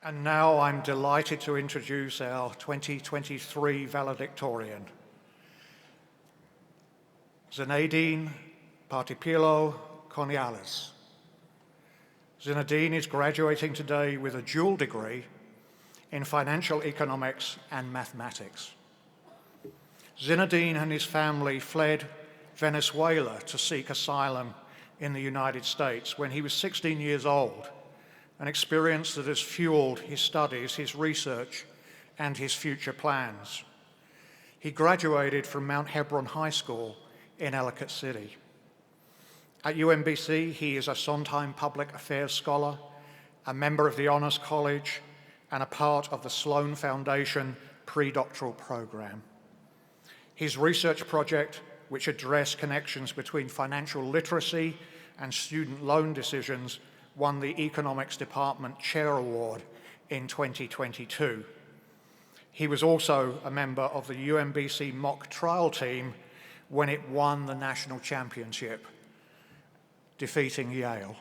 And now I'm delighted to introduce our 2023 valedictorian, Zinedine Partipilo Cornielles. Zinedine is graduating today with a dual degree in financial economics and mathematics. Zinedine and his family fled Venezuela to seek asylum in the United States when he was 16 years old, an experience that has fueled his studies, his research, and his future plans. He graduated from Mount Hebron High School in Ellicott City. At UMBC, he is a Sondheim Public Affairs Scholar, a member of the Honors College, and a part of the Sloan Foundation pre-doctoral program. His research project, which addressed connections between financial literacy and student loan decisions, won the Economics Department Chair Award in 2022. He was also a member of the UMBC mock trial team when it won the national championship, defeating Yale.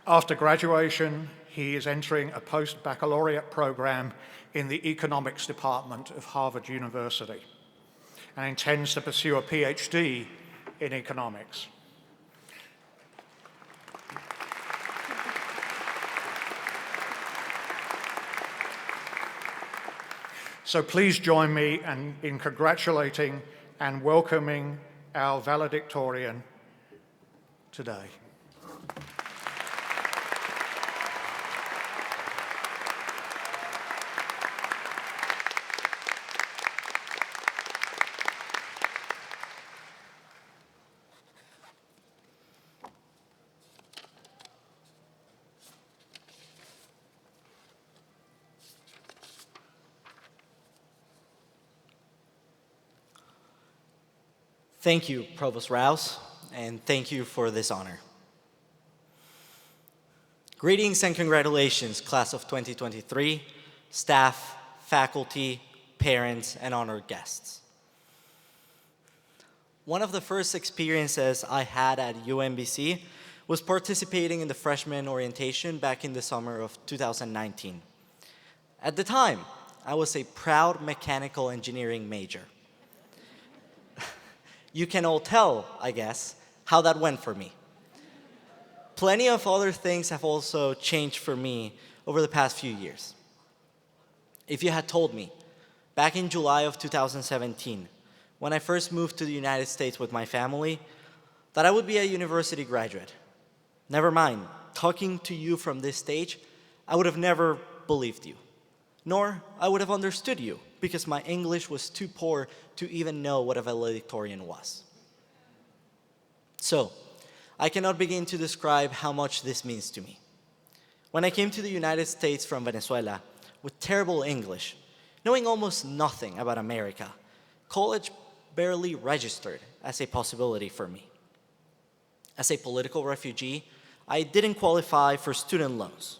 After graduation, he is entering a post-baccalaureate program in the economics department of Harvard University and intends to pursue a PhD in economics. So please join me in congratulating and welcoming our valedictorian today. Thank you, Provost Rouse, and thank you for this honor. Greetings and congratulations, class of 2023, staff, faculty, parents, and honored guests. One of the first experiences I had at UMBC was participating in the freshman orientation back in the summer of 2019. At the time, I was a proud mechanical engineering major. You can all tell, I guess, how that went for me. Plenty of other things have also changed for me over the past few years. If you had told me, back in July of 2017, when I first moved to the United States with my family, that I would be a university graduate, never mind, talking to you from this stage, I would have never believed you, nor I would have understood you, because my English was too poor to even know what a valedictorian was. So, I cannot begin to describe how much this means to me. When I came to the United States from Venezuela with terrible English, knowing almost nothing about America, college barely registered as a possibility for me. As a political refugee, I didn't qualify for student loans.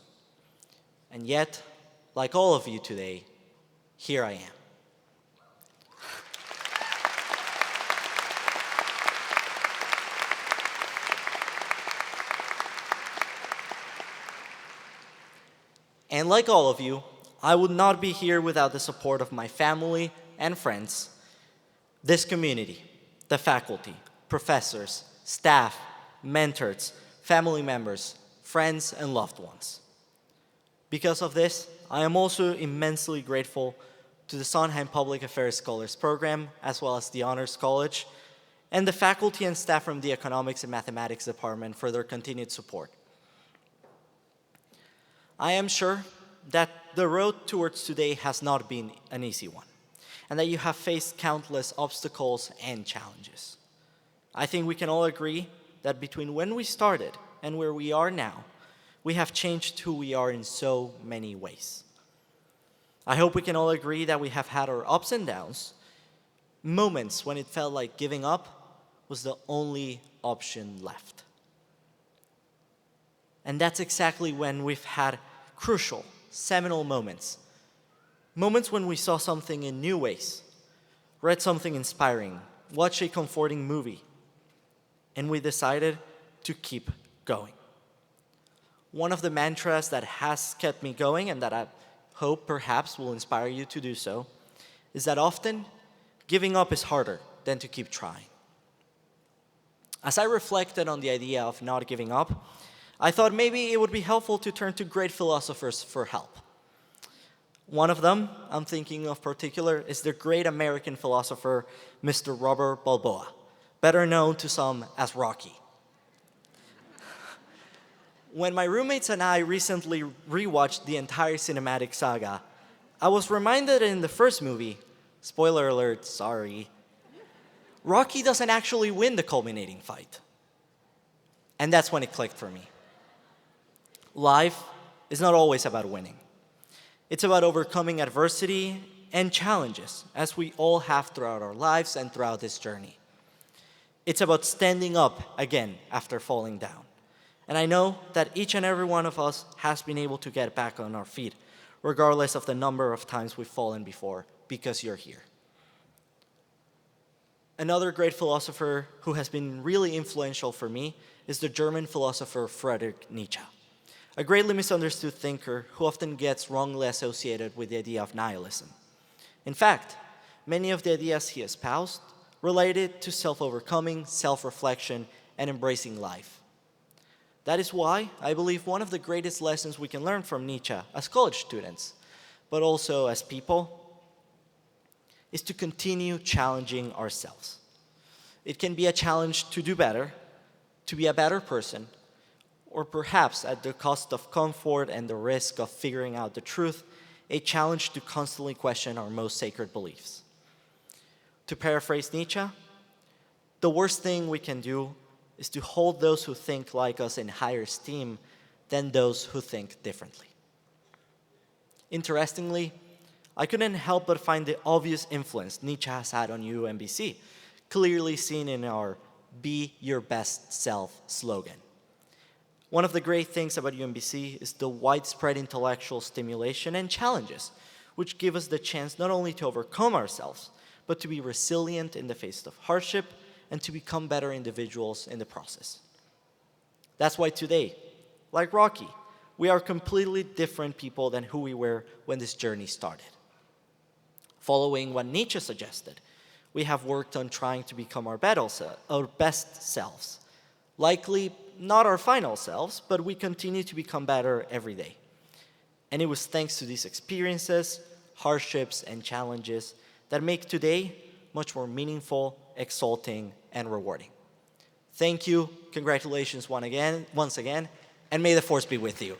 And yet, like all of you today, here I am. And like all of you, I would not be here without the support of my family and friends, this community, the faculty, professors, staff, mentors, family members, friends, and loved ones. Because of this, I am also immensely grateful to the Sondheim Public Affairs Scholars Program, as well as the Honors College, and the faculty and staff from the Economics and Mathematics Department for their continued support. I am sure that the road towards today has not been an easy one, and that you have faced countless obstacles and challenges. I think we can all agree that between when we started and where we are now, we have changed who we are in so many ways. I hope we can all agree that we have had our ups and downs, moments when it felt like giving up was the only option left. And that's exactly when we've had crucial, seminal moments. Moments when we saw something in new ways, read something inspiring, watched a comforting movie, and we decided to keep going. One of the mantras that has kept me going and that I hope perhaps will inspire you to do so is that often giving up is harder than to keep trying. As I reflected on the idea of not giving up, I thought maybe it would be helpful to turn to great philosophers for help. One of them I'm thinking of particular is the great American philosopher, Mr. Robert Balboa, better known to some as Rocky. When my roommates and I recently rewatched the entire cinematic saga, I was reminded in the first movie, spoiler alert, sorry, Rocky doesn't actually win the culminating fight. And that's when it clicked for me. Life is not always about winning. It's about overcoming adversity and challenges, as we all have throughout our lives and throughout this journey. It's about standing up again after falling down. And I know that each and every one of us has been able to get back on our feet, regardless of the number of times we've fallen before, because you're here. Another great philosopher who has been really influential for me is the German philosopher Friedrich Nietzsche, a greatly misunderstood thinker who often gets wrongly associated with the idea of nihilism. In fact, many of the ideas he espoused related to self-overcoming, self-reflection, and embracing life. That is why I believe one of the greatest lessons we can learn from Nietzsche as college students, but also as people, is to continue challenging ourselves. It can be a challenge to do better, to be a better person, or perhaps at the cost of comfort and the risk of figuring out the truth, a challenge to constantly question our most sacred beliefs. To paraphrase Nietzsche, the worst thing we can do is to hold those who think like us in higher esteem than those who think differently. Interestingly, I couldn't help but find the obvious influence Nietzsche has had on UMBC, clearly seen in our Be Your Best Self slogan. One of the great things about UMBC is the widespread intellectual stimulation and challenges, which give us the chance not only to overcome ourselves, but to be resilient in the face of hardship and to become better individuals in the process. That's why today, like Rocky, we are completely different people than who we were when this journey started. Following what Nietzsche suggested, we have worked on trying to become our best selves. Likely not our final selves, but we continue to become better every day. And it was thanks to these experiences, hardships, and challenges that make today much more meaningful, exalting, and rewarding. Thank you, congratulations once again, and may the force be with you.